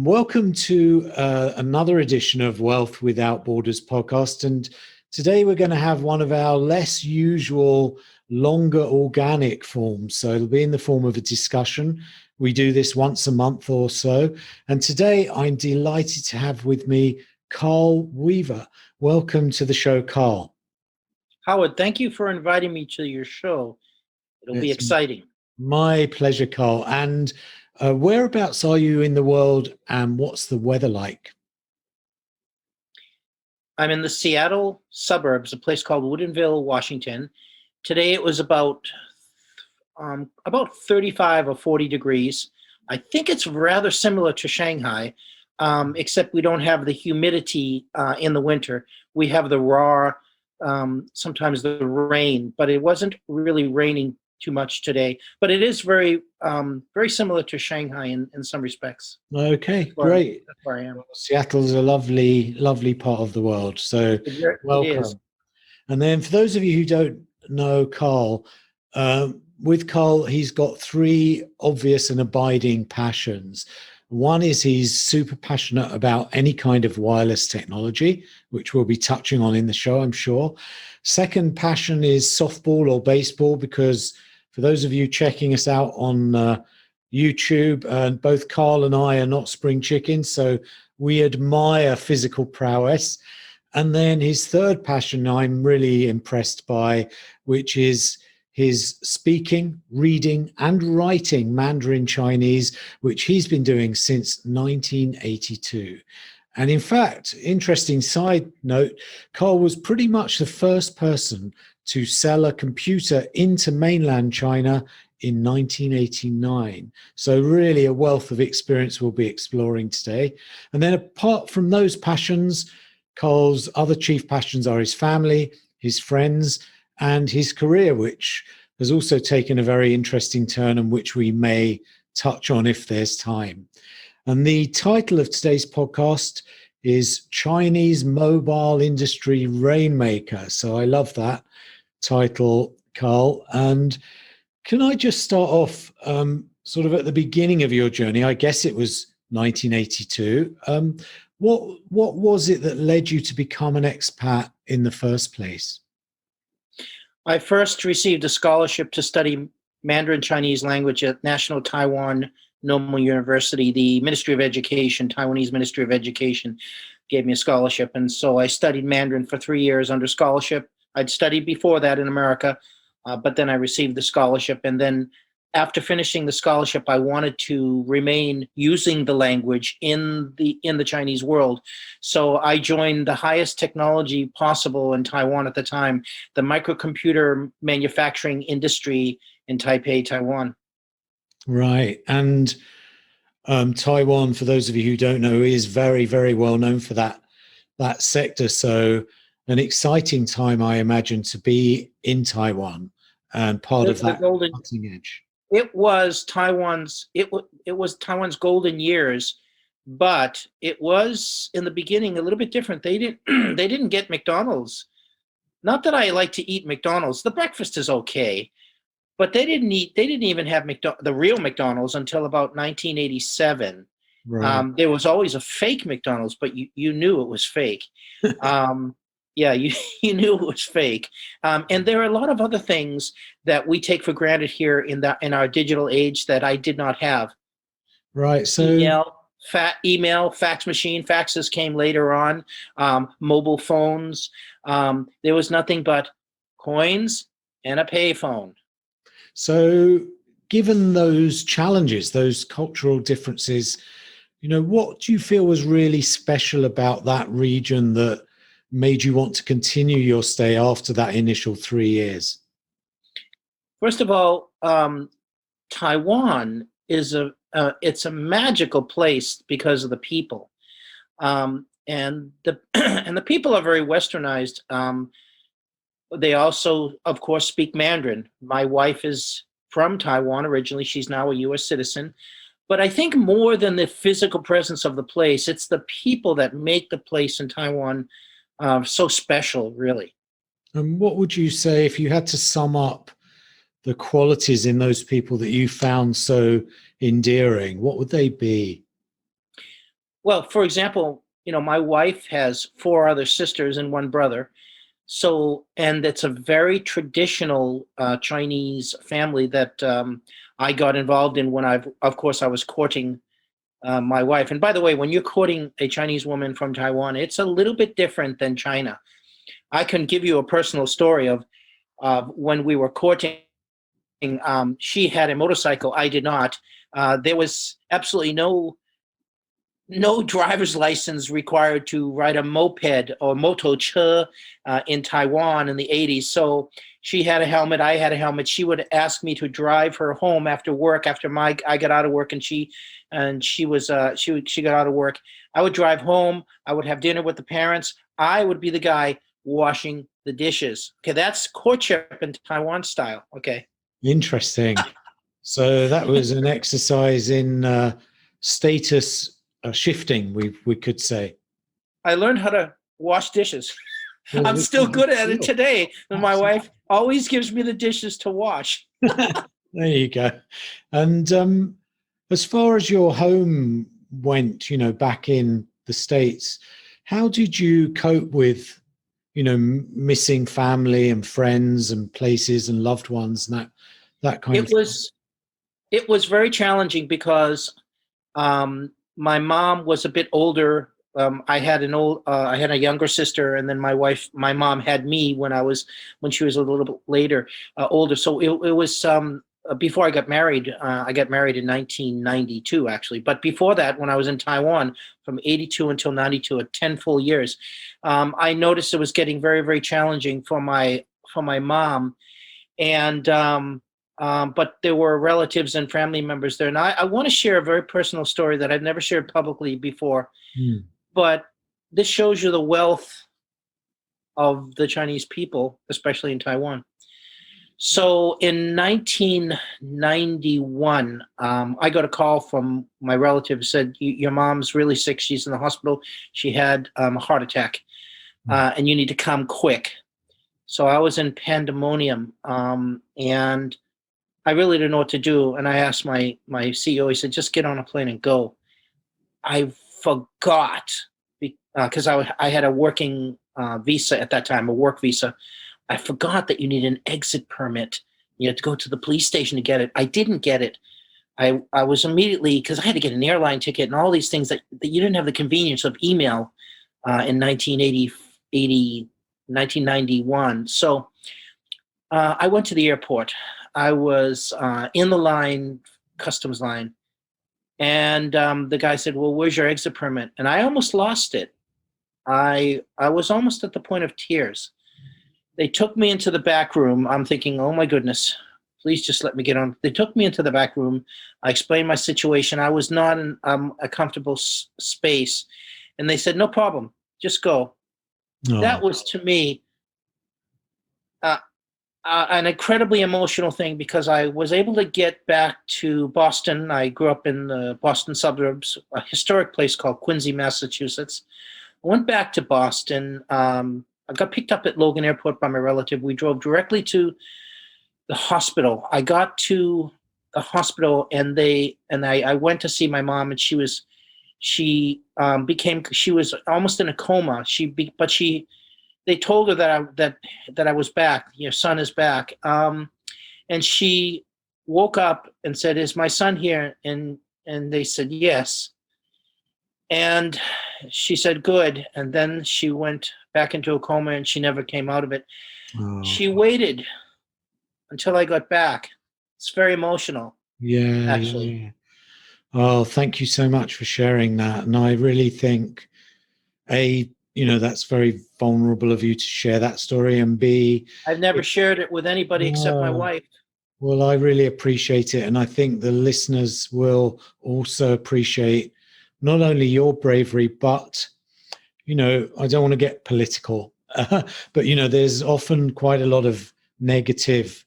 and welcome to another edition of Wealth Without Borders podcast. And today we're going to have one of our less usual, longer organic forms. So it'll be in the form of a discussion. We do this once a month or so. And today I'm delighted to have with me Karl Weaver. Welcome to the show, Karl. Howard, thank you for inviting me to your show. It'll be exciting. My pleasure, Karl. And whereabouts are you in the world and what's the weather like? I'm in the Seattle suburbs, a place called Woodinville, Washington. Today it was about 35 or 40 degrees. I think it's rather similar to Shanghai, except we don't have the humidity in the winter. We have the raw, sometimes the rain, but it wasn't really raining too much today. But it is very similar to Shanghai in some respects. Okay, great. That's where I am. Seattle's a lovely, lovely part of the world. So welcome. And then for those of you who don't know Karl, with Karl, he's got three obvious and abiding passions. One is he's super passionate about any kind of wireless technology, which we'll be touching on in the show, I'm sure. Second passion is softball or baseball, because for those of you checking us out on YouTube, both Karl and I are not spring chickens, so we admire physical prowess. And then his third passion I'm really impressed by, which is his speaking, reading, and writing Mandarin Chinese, which he's been doing since 1982. And in fact, interesting side note, Karl was pretty much the first person to sell a computer into mainland China in 1989. So really a wealth of experience we'll be exploring today. And then apart from those passions, Karl's other chief passions are his family, his friends, and his career, which has also taken a very interesting turn and which we may touch on if there's time. And the title of today's podcast is Chinese Mobile Industry Rainmaker. So I love that title, Karl. And can I just start off sort of at the beginning of your journey? I guess it was 1982. What was it that led you to become an expat in the first place? I first received a scholarship to study Mandarin Chinese language at National Taiwan Normal University. The Ministry of Education, Taiwanese Ministry of Education, gave me a scholarship. And so I studied Mandarin for 3 years under scholarship. I'd studied before that in America, but then I received the scholarship. And then after finishing the scholarship, I wanted to remain using the language in the Chinese world. So I joined the highest technology possible in Taiwan at the time, the microcomputer manufacturing industry in Taipei, Taiwan. Right. And Taiwan, for those of you who don't know, is very, very well known for that sector. So an exciting time, I imagine, to be in Taiwan and part of that cutting edge. It was Taiwan's golden years, but it was in the beginning a little bit different. They didn't get McDonald's. Not that I like to eat McDonald's. The breakfast is okay, but they didn't even have the real McDonald's until about 1987. Right. There was always a fake McDonald's, but you knew it was fake. Yeah, you knew it was fake. And there are a lot of other things that we take for granted here in our digital age that I did not have. Right. So email, fax machine, faxes came later on, mobile phones. There was nothing but coins and a payphone. So given those challenges, those cultural differences, what do you feel was really special about that region that made you want to continue your stay after that initial 3 years? First of all, Taiwan is it's a magical place because of the people, and the people are very westernized. They also, of course, speak Mandarin. My wife is from Taiwan originally. She's now a U.S. citizen. But I think more than the physical presence of the place, it's the people that make the place in Taiwan so special, really. And what would you say if you had to sum up the qualities in those people that you found so endearing? What would they be? Well, for example, my wife has four other sisters and one brother. So, and it's a very traditional Chinese family that I got involved in when of course, I was courting my wife. And by the way, when you're courting a Chinese woman from Taiwan, it's a little bit different than China. I can give you a personal story of when we were courting. She had a motorcycle. I did not. There was absolutely no driver's license required to ride a moped or moto che in Taiwan in the 80s. So she had a helmet, I had a helmet. She would ask me to drive her home after work, after I got out of work, and she got out of work. I would drive home, I would have dinner with the parents. I would be the guy washing the dishes. Okay, that's courtship in Taiwan style. Okay. Interesting. So that was an exercise in status shifting, we could say. I learned how to wash dishes. I'm still good at it today. And my wife always gives me the dishes to wash. There you go. And as far as your home went, back in the States, how did you cope with, missing family and friends and places and loved ones and that kind of thing? It was very challenging because my mom was a bit older. I had a younger sister, and then my mom had me when she was a little bit later, older. So it was before I got married. I got married in 1992, actually. But before that, when I was in Taiwan from 82 until 92, at 10 full years, I noticed it was getting very, very challenging for my mom, and but there were relatives and family members there. And I want to share a very personal story that I've never shared publicly before. But this shows you the wealth of the Chinese people, especially in Taiwan. So in 1991, I got a call from my relative who said, your mom's really sick. She's in the hospital. She had a heart attack, and you need to come quick. So I was in pandemonium, and I really didn't know what to do. And I asked my CEO, he said, just get on a plane and go. I forgot, because I had a working visa at that time, a work visa. I forgot that you need an exit permit. You have to go to the police station to get it. I didn't get it. I was immediately, because I had to get an airline ticket and all these things that you didn't have the convenience of email in 1991. So I went to the airport. I was in the line, customs line, and the guy said, well, where's your exit permit? And I almost lost it. I was almost at the point of tears. They took me into the back room. I'm thinking, oh my goodness, please just let me get on. They took me into the back room. I explained my situation. I was not in a comfortable space. And they said, no problem, just go. Oh. That was, to me, an incredibly emotional thing, because I was able to get back to Boston. I grew up in the Boston suburbs, a historic place called Quincy, Massachusetts. I went back to Boston. I got picked up at Logan Airport by my relative. We drove directly to the hospital. I got to the hospital, and I went to see my mom, and she was almost in a coma. They told her that I was back. Your son is back. And she woke up and said, is my son here? And they said, yes. And she said, good. And then she went back into a coma, and she never came out of it. Oh. She waited until I got back. It's very emotional. Yeah, actually. Yeah. Oh, thank you so much for sharing that. And I really think, that's very vulnerable of you to share that story, and B, I've never shared it with anybody except my wife. Well, I really appreciate it. And I think the listeners will also appreciate not only your bravery, but, I don't want to get political, but, there's often quite a lot of negative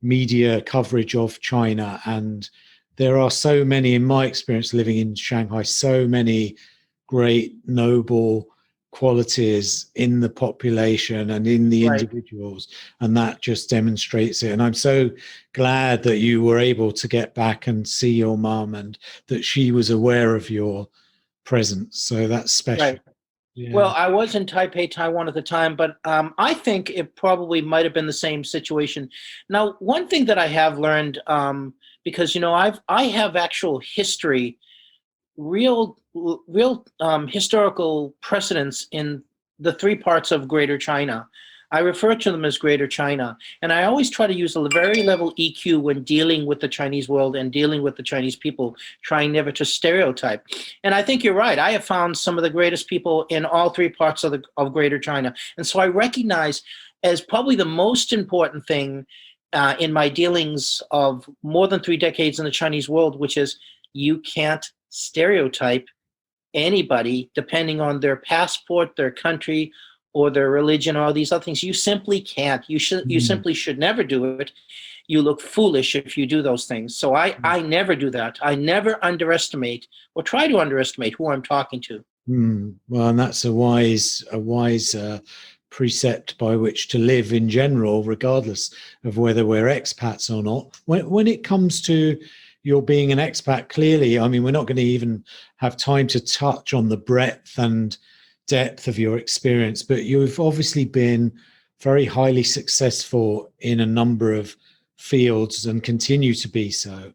media coverage of China. And there are so many, in my experience living in Shanghai, so many great, noble qualities in the population and in the individuals, and that just demonstrates it. And I'm so glad that you were able to get back and see your mum, and that she was aware of your presence. So that's special. Right. Yeah. Well, I was in Taipei, Taiwan at the time, but I think it probably might have been the same situation. Now, one thing that I have learned, because I have actual history, real historical precedents in the three parts of Greater China. I refer to them as Greater China, and I always try to use a very level EQ when dealing with the Chinese world and dealing with the Chinese people, trying never to stereotype. And I think you're right. I have found some of the greatest people in all three parts of Greater China, and so I recognize as probably the most important thing in my dealings of more than 3 decades in the Chinese world, which is you can't stereotype anybody depending on their passport, their country, or their religion, or all these other things. You simply can't. You simply should never do it. You look foolish if you do those things. So I never do that. I never underestimate or try to underestimate who I'm talking to. Well, and that's a wise precept by which to live in general, regardless of whether we're expats or not. When it comes to your being an expat, clearly, I mean, we're not going to even have time to touch on the breadth and depth of your experience, but you've obviously been very highly successful in a number of fields and continue to be so.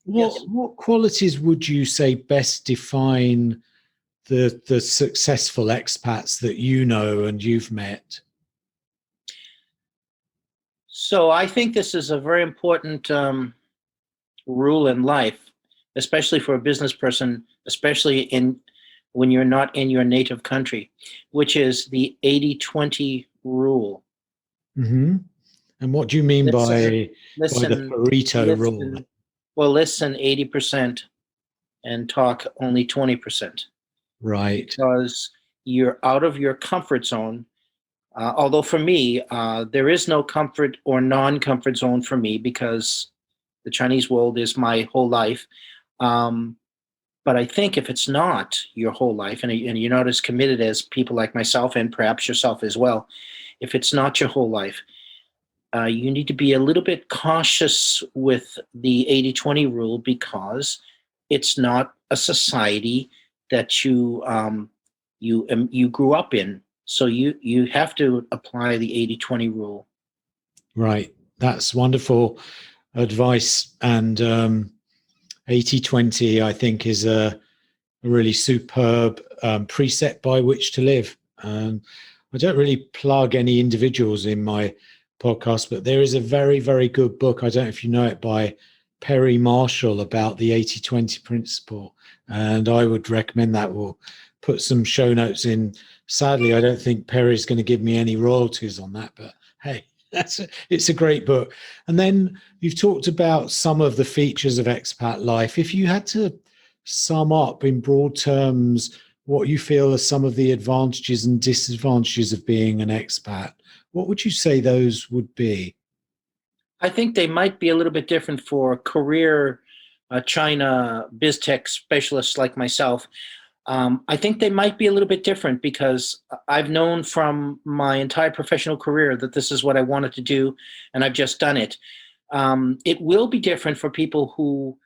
What qualities would you say best define the successful expats that you know and you've met? So I think this is a very important rule in life, especially for a business person, especially when you're not in your native country, which is the 80-20 rule. Mm-hmm. And what do you mean by the Pareto rule? Well, listen 80% and talk only 20%. Right. Because you're out of your comfort zone. Although for me, there is no comfort or non-comfort zone for me because the Chinese world is my whole life. But I think if it's not your whole life and you're not as committed as people like myself and perhaps yourself as well, if it's not your whole life, you need to be a little bit cautious with the 80-20 rule because it's not a society that you grew up in. So you have to apply the 80-20 rule. Right. That's wonderful advice. And 80-20, I think, is a really superb precept by which to live. I don't really plug any individuals in my podcast, but there is a very, very good book. I don't know if you know it, by Perry Marshall, about the 80-20 principle. And I would recommend that. We'll put some show notes in. Sadly, I don't think Perry's going to give me any royalties on that, but hey, it's a great book. And then you've talked about some of the features of expat life. If you had to sum up in broad terms what you feel are some of the advantages and disadvantages of being an expat, what would you say those would be? I think they might be a little bit different for career China biz tech specialists like myself. I think they might be a little bit different because I've known from my entire professional career that this is what I wanted to do, and I've just done it. It will be different for people who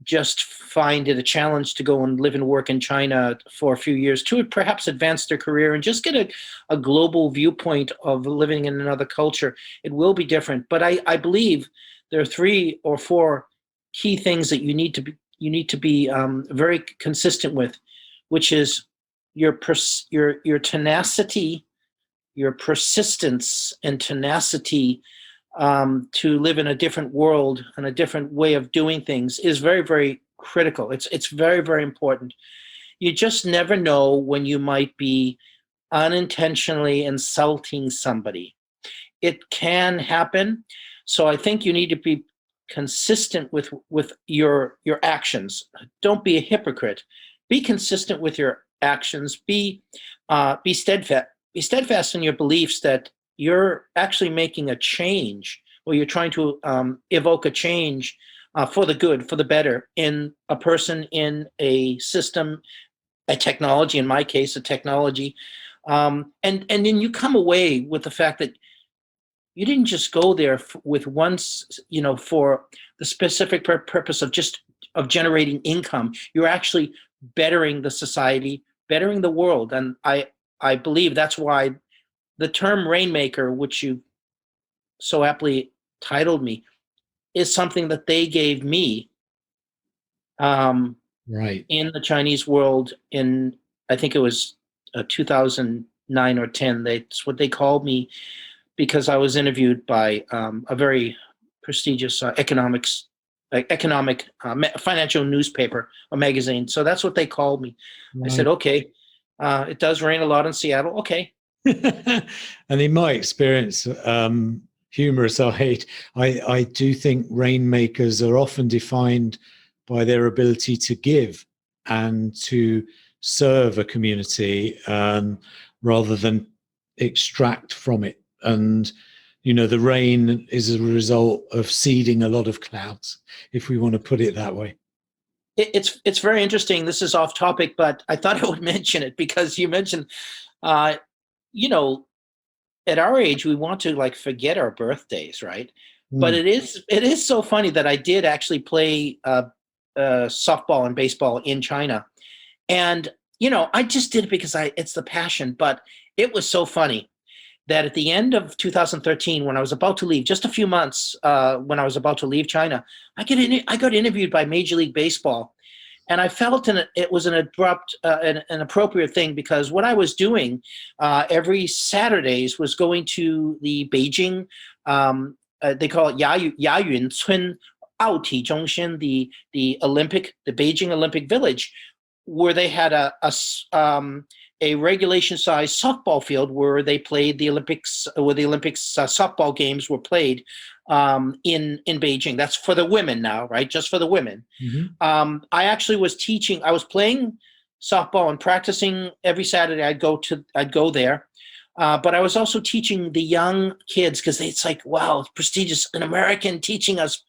just find it a challenge to go and live and work in China for a few years to perhaps advance their career and just get a global viewpoint of living in another culture. It will be different, but I believe there are 3 or 4 key things that you need to be very consistent with, which is your tenacity, your persistence and tenacity to live in a different world and a different way of doing things is very, very critical. It's very, very important. You just never know when you might be unintentionally insulting somebody. It can happen. So I think you need to be consistent with your actions. Don't be a hypocrite. Be consistent with your actions. Be steadfast. Be steadfast in your beliefs that you're actually making a change, or you're trying to evoke a change for the good, for the better, in a person, in a system, a technology, in my case, a technology. And then you come away with the fact that you didn't just go there with for the specific purpose of generating income. You're actually bettering the society, bettering the world. And I believe that's why the term Rainmaker, which you so aptly titled me, is something that they gave me Right. in the Chinese world in, I think it was 2009 or 10. That's what they called me, because I was interviewed by a very prestigious financial newspaper, a magazine. So that's what they called me. Right. I said, okay, it does rain a lot in Seattle. Okay. And in my experience, humorous aside, I do think rainmakers are often defined by their ability to give and to serve a community rather than extract from it. And, you know, the rain is a result of seeding a lot of clouds, if we want to put it that way. It's very interesting. This is off topic, but I thought I would mention it because you mentioned, you know, at our age, we want to like forget our birthdays, right? But it is so funny that I did actually play softball and baseball in China, and you know, I just did it because it's the passion. But it was so funny that at the end of 2013, when I was about to leave, just a few months when I was about to leave China, I got interviewed by Major League Baseball. And I felt it was an abrupt, an appropriate thing, because what I was doing every Saturdays was going to the Beijing, they call it Yayun Cun Aoti Zhongshan, the Beijing Olympic Village, where they had a regulation-sized softball field where they played the Olympics, where the Olympics softball games were played in Beijing. That's for the women now, right? Just for the women. Mm-hmm. I actually was teaching. I was playing softball and practicing every Saturday. I'd go there, but I was also teaching the young kids, because it's like, wow, it's prestigious, an American teaching us,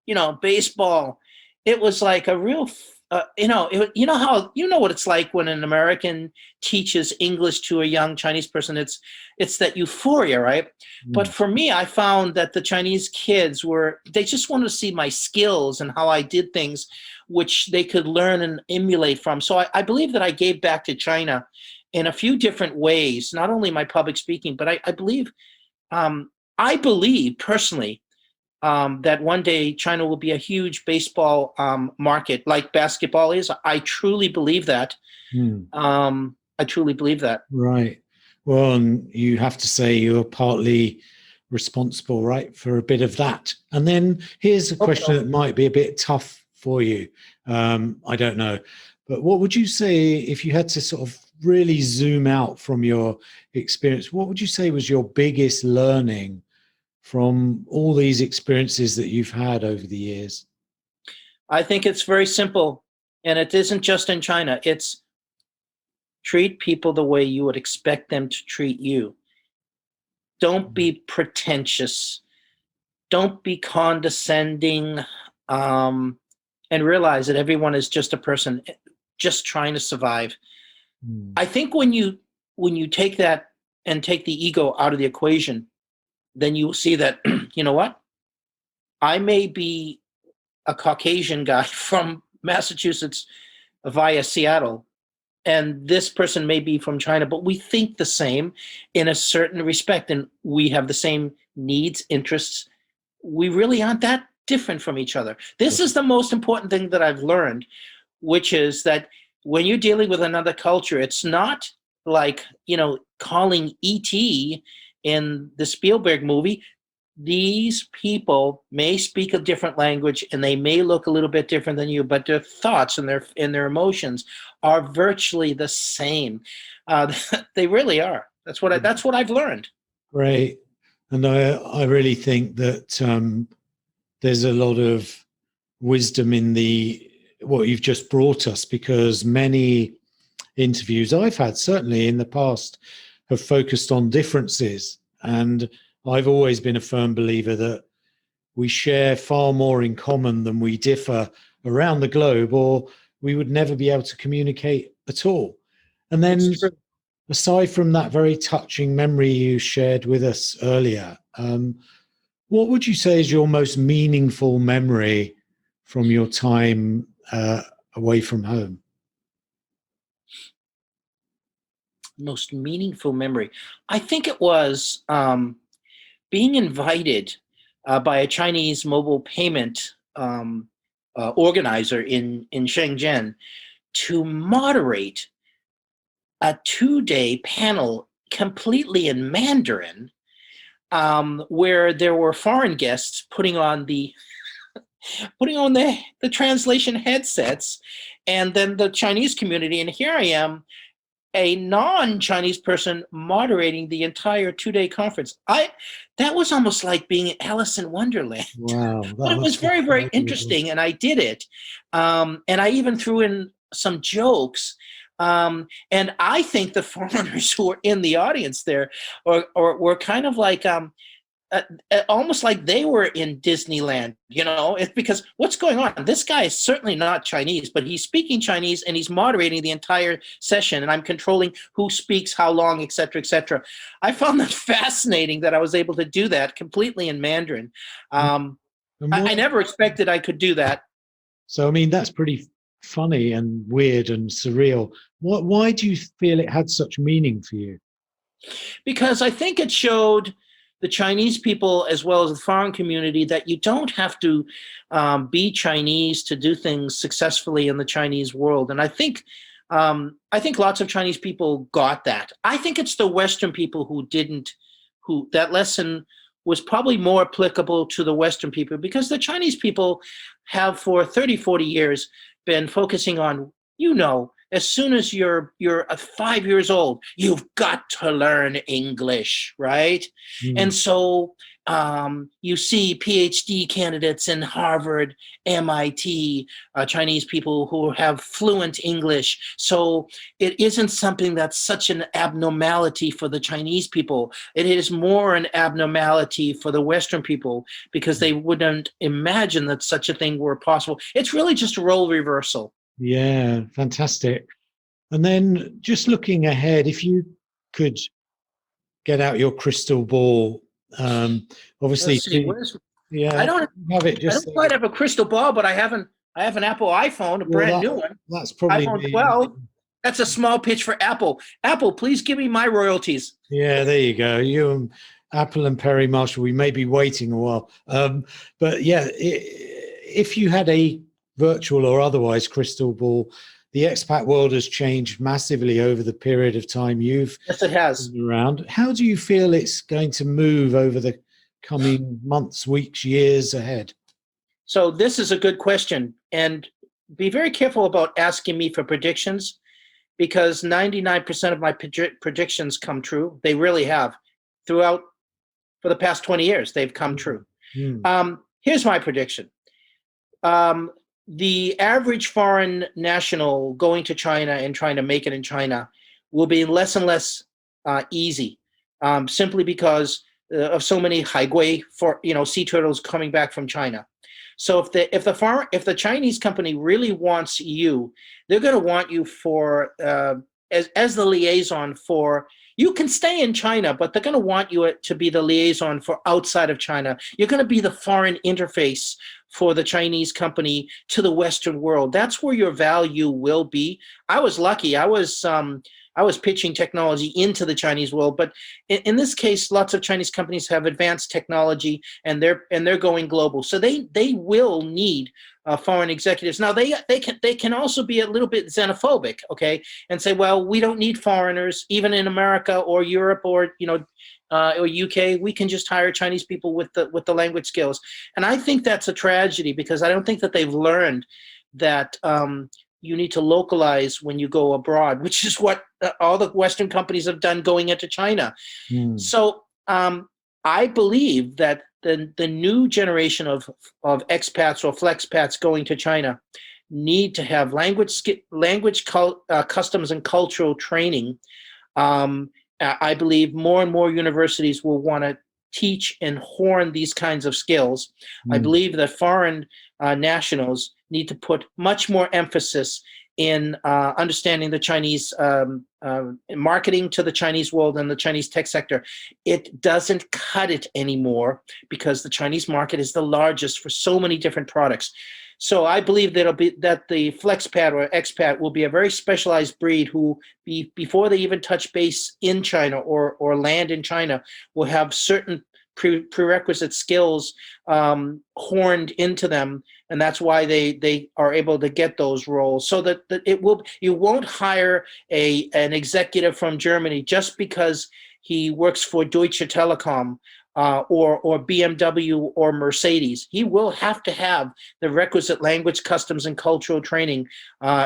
you know, baseball. It was like a real. You know what it's like when an American teaches English to a young Chinese person. It's that euphoria, right? But for me, I found that the Chinese kids they just wanted to see my skills and how I did things, which they could learn and emulate from. So I believe that I gave back to China in a few different ways, not only my public speaking, but I believe personally, that one day China will be a huge baseball market like basketball is. I truly believe that. I truly believe that. Right. Well, and you have to say you're partly responsible, right, for a bit of that. And then here's a question that might be a bit tough for you. I don't know. But what would you say if you had to sort of really zoom out from your experience? What would you say was your biggest learning from all these experiences that you've had over the years? I think it's very simple, and it isn't just in China. It's treat people the way you would expect them to treat you. Don't be pretentious. Don't be condescending, and realize that everyone is just a person just trying to survive. I think when you take that and take the ego out of the equation, then you will see that, you know what? I may be a Caucasian guy from Massachusetts via Seattle, and this person may be from China, but we think the same in a certain respect, and we have the same needs, interests. We really aren't that different from each other. This is the most important thing that I've learned, which is that when you're dealing with another culture, it's not like, you know, calling E.T. in the Spielberg movie. These people may speak a different language and they may look a little bit different than you, but their thoughts and their emotions are virtually the same. They really are. That's what I've learned. Great. And I really think that there's a lot of wisdom in what you've just brought us, because many interviews I've had, certainly in the past, have focused on differences. And I've always been a firm believer that we share far more in common than we differ around the globe, or we would never be able to communicate at all. And then, aside from that very touching memory you shared with us earlier, what would you say is your most meaningful memory from your time away from home? most meaningful memory. I think it was being invited by a Chinese mobile payment organizer in Shenzhen to moderate a 2-day panel completely in Mandarin, where there were foreign guests putting on the translation headsets, and then the Chinese community. And here I am, a non-Chinese person moderating the entire 2-day conference. That was almost like being Alice in Wonderland. Wow. But it was very, very interesting, and I did it. And I even threw in some jokes. And I think the foreigners who were in the audience there or were kind of like almost like they were in Disneyland, it's because what's going on? This guy is certainly not Chinese, but he's speaking Chinese and he's moderating the entire session, and I'm controlling who speaks how long, et cetera, et cetera. I found that fascinating that I was able to do that completely in Mandarin. I never expected I could do that. So, I mean, that's pretty funny and weird and surreal. Why do you feel it had such meaning for you? Because I think it showed the Chinese people as well as the foreign community that you don't have to be Chinese to do things successfully in the Chinese world. And I think lots of Chinese people got that. I think it's the Western people who didn't, who that lesson was probably more applicable to the Western people, because the Chinese people have for 30, 40 years been focusing on, as soon as you're 5 years old, you've got to learn English, right? And so you see PhD candidates in Harvard, MIT, Chinese people who have fluent English. So it isn't something that's such an abnormality for the Chinese people. It is more an abnormality for the Western people, because they wouldn't imagine that such a thing were possible. It's really just a role reversal. Yeah, fantastic. And then just looking ahead, if you could get out your crystal ball, obviously, I don't quite have a crystal ball, but I have an Apple iPhone, a brand new one. That's probably iPhone 12. That's a small pitch for Apple. Apple, please give me my royalties. Yeah, there you go. You, Apple and Perry Marshall, we may be waiting a while. But yeah, if you had a virtual or otherwise crystal ball, the expat world has changed massively over the period of time you've been around. How do you feel it's going to move over the coming months, weeks, years ahead? So this is a good question, and be very careful about asking me for predictions, because 99% of my predictions come true. They really have. For the past 20 years, they've come true. Here's my prediction. The average foreign national going to China and trying to make it in China will be less and less easy, simply because of so many haigui, sea turtles coming back from China. So if the Chinese company really wants you, they're going to want you for as the liaison for. You can stay in China, but they're going to want you to be the liaison for outside of China. You're going to be the foreign interface for the Chinese company to the Western world. That's where your value will be. I was lucky. I was pitching technology into the Chinese world, but in this case, lots of Chinese companies have advanced technology, and they're going global. So they will need foreign executives. Now they can also be a little bit xenophobic, okay, and say, well, we don't need foreigners, even in America or Europe or or UK. We can just hire Chinese people with the language skills. And I think that's a tragedy, because I don't think that they've learned that you need to localize when you go abroad, which is what all the Western companies have done going into China. So I believe that the new generation of expats or flexpats going to China need to have language customs and cultural training. I believe more and more universities will want to teach and hone these kinds of skills. I believe that foreign nationals need to put much more emphasis in understanding the Chinese marketing to the Chinese world and the Chinese tech sector. It doesn't cut it anymore, because the Chinese market is the largest for so many different products. So I believe that the flexpat or expat will be a very specialized breed who, before they even touch base in China or land in China, will have certain prerequisite skills horned into them, and that's why they are able to get those roles. So that you won't hire an executive from Germany just because he works for Deutsche Telekom or BMW or Mercedes. He will have to have the requisite language, customs, and cultural training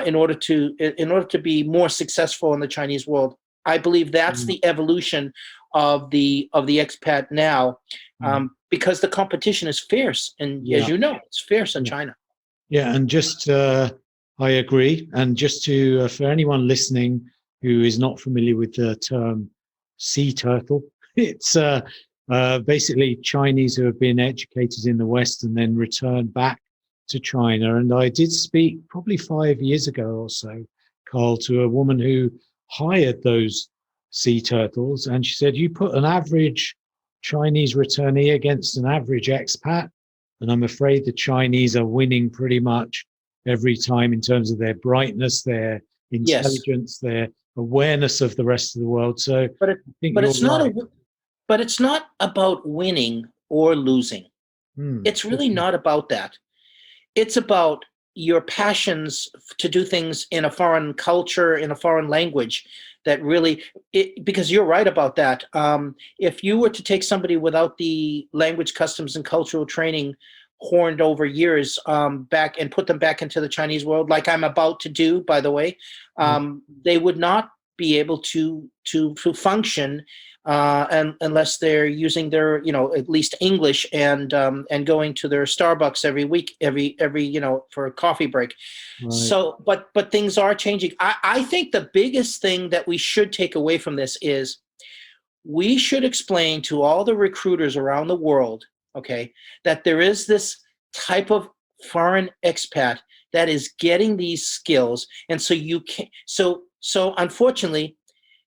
in order to be more successful in the Chinese world. I believe that's the evolution of the expat now, because the competition is fierce, and as you know, it's fierce in China. Yeah, and just I agree. And just to for anyone listening who is not familiar with the term sea turtle, it's basically Chinese who have been educated in the West and then returned back to China. And I did speak probably 5 years ago or so, Carl, to a woman who hired those sea turtles, and she said, you put an average Chinese returnee against an average expat, and I'm afraid the Chinese are winning pretty much every time in terms of their brightness, their intelligence, their awareness of the rest of the world. So but it's not about winning or losing. It's really not about that. It's about your passions to do things in a foreign culture, in a foreign language, that really, because you're right about that. If you were to take somebody without the language, customs, and cultural training horned over years back and put them back into the Chinese world, like I'm about to do, by the way, they would not be able to function unless they're using their, at least English and going to their Starbucks every week, every for a coffee break. Right. So, but things are changing. I think the biggest thing that we should take away from this is we should explain to all the recruiters around the world, okay, that there is this type of foreign expat that is getting these skills, and so you can. So unfortunately,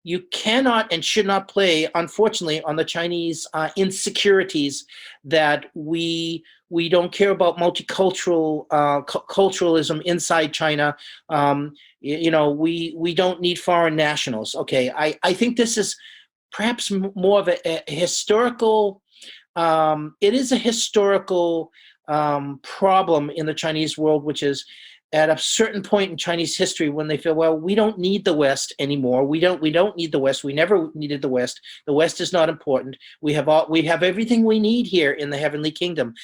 you cannot and should not play, unfortunately, on the Chinese insecurities that we don't care about multicultural culturalism inside China. We don't need foreign nationals. Okay, I think this is perhaps more of a historical. It is a historical problem in the Chinese world, which is at a certain point in Chinese history when they feel, well, we don't need the West anymore. We don't need the West. We never needed the West. The West is not important. We have everything we need here in the heavenly kingdom.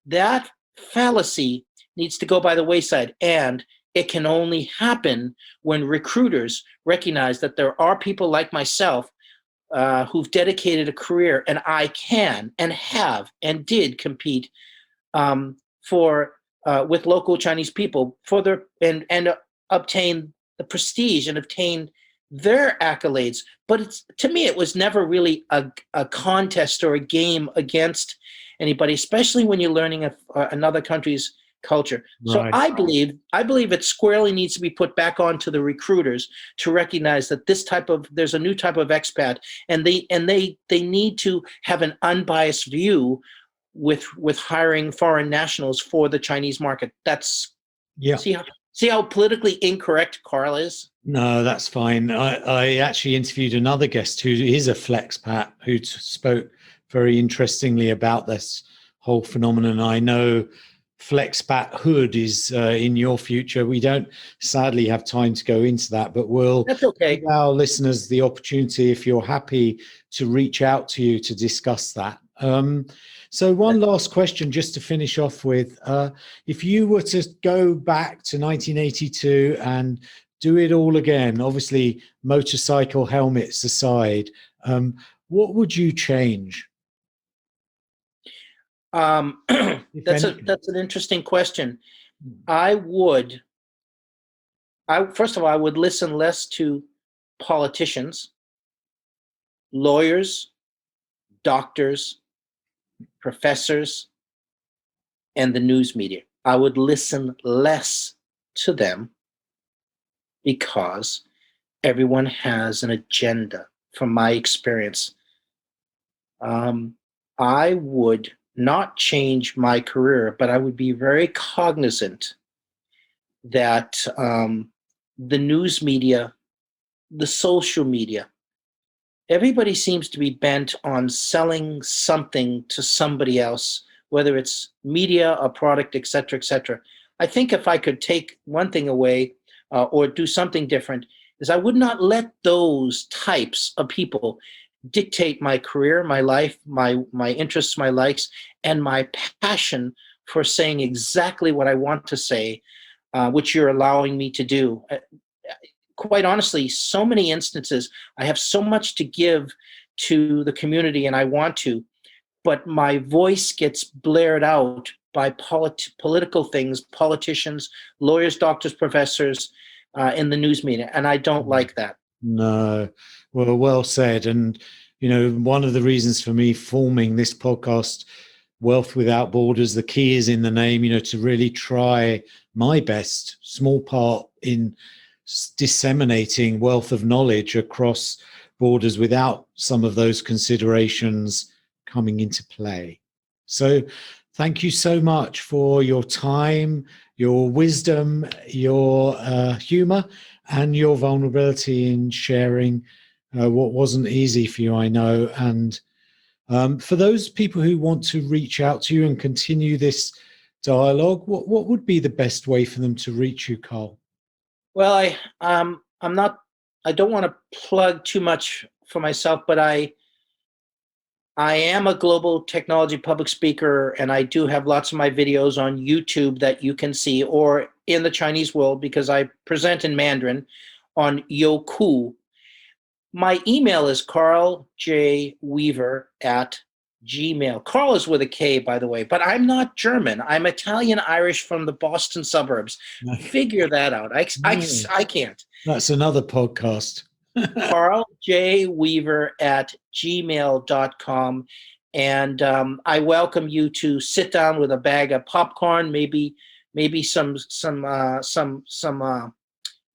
That fallacy needs to go by the wayside, and it can only happen when recruiters recognize that there are people like myself who've dedicated a career, and I can and have and did compete with local Chinese people for their and obtain the prestige and obtain their accolades. But to me, it was never really a contest or a game against anybody, especially when you're learning another country's culture. Right. So I believe it squarely needs to be put back onto the recruiters to recognize that there's a new type of expat, and they need to have an unbiased view with hiring foreign nationals for the Chinese market. That's see how politically incorrect Karl is? No, that's fine. I actually interviewed another guest who is a flexpat who spoke very interestingly about this whole phenomenon. I know flexpathood is in your future. We don't sadly have time to go into that, but we'll give our listeners the opportunity, if you're happy, to reach out to you to discuss that. So one last question just to finish off with. If you were to go back to 1982 and do it all again, obviously motorcycle helmets aside, what would you change? That's an interesting question. First of all, I would listen less to politicians, lawyers, doctors, professors, and the news media. I would listen less to them because everyone has an agenda, from my experience. I would not change my career, but I would be very cognizant that the news media, the social media, everybody seems to be bent on selling something to somebody else, whether it's media, a product, et cetera, et cetera. I think if I could take one thing away or do something different, is I would not let those types of people dictate my career, my life, my interests, my likes, and my passion for saying exactly what I want to say, which you're allowing me to do. Quite honestly, so many instances, I have so much to give to the community and I want to, but my voice gets blared out by political things, politicians, lawyers, doctors, professors in the news media, and I don't like that. No, well said. And, one of the reasons for me forming this podcast, Wealth Without Borders, the key is in the name, to really try my best, small part in disseminating wealth of knowledge across borders without some of those considerations coming into play. So thank you so much for your time, your wisdom, your humor, and your vulnerability in sharing what wasn't easy for you, I know. And for those people who want to reach out to you and continue this dialogue, what would be the best way for them to reach you, Karl? Well, I don't want to plug too much for myself, but I am a global technology public speaker, and I do have lots of my videos on YouTube that you can see, or in the Chinese world, because I present in Mandarin on Youku. My email is carljweaver@gmail. Carl is with a K, by the way, but I'm not German. I'm Italian-Irish from the Boston suburbs. Figure that out. I can't. That's another podcast. carljweaver@gmail.com. And I welcome you to sit down with a bag of popcorn, maybe some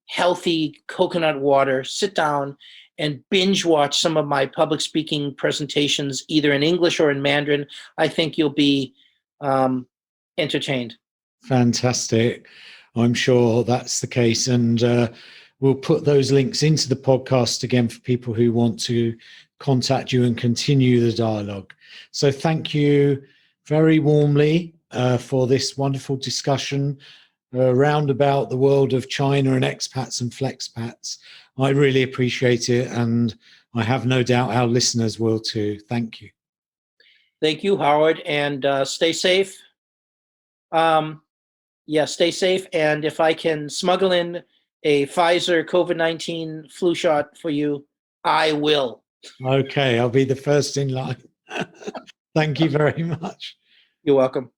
healthy coconut water, sit down and binge watch some of my public speaking presentations, either in English or in Mandarin. I think you'll be entertained. Fantastic. I'm sure that's the case. And we'll put those links into the podcast again for people who want to contact you and continue the dialogue. So thank you very warmly for this wonderful discussion around about the world of China and expats and flexpats. I really appreciate it, and I have no doubt our listeners will too. Thank you. Thank you, Howard, and stay safe. Stay safe, and if I can smuggle in a Pfizer COVID-19 flu shot for you, I will. Okay, I'll be the first in line. Thank you very much. You're welcome.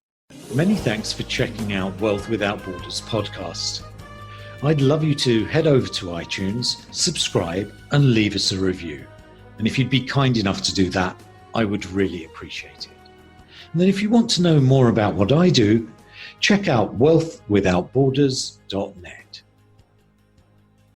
Many thanks for checking out Wealth Without Borders podcast. I'd love you to head over to iTunes, subscribe, and leave us a review. And if you'd be kind enough to do that, I would really appreciate it. And then if you want to know more about what I do, check out wealthwithoutborders.net.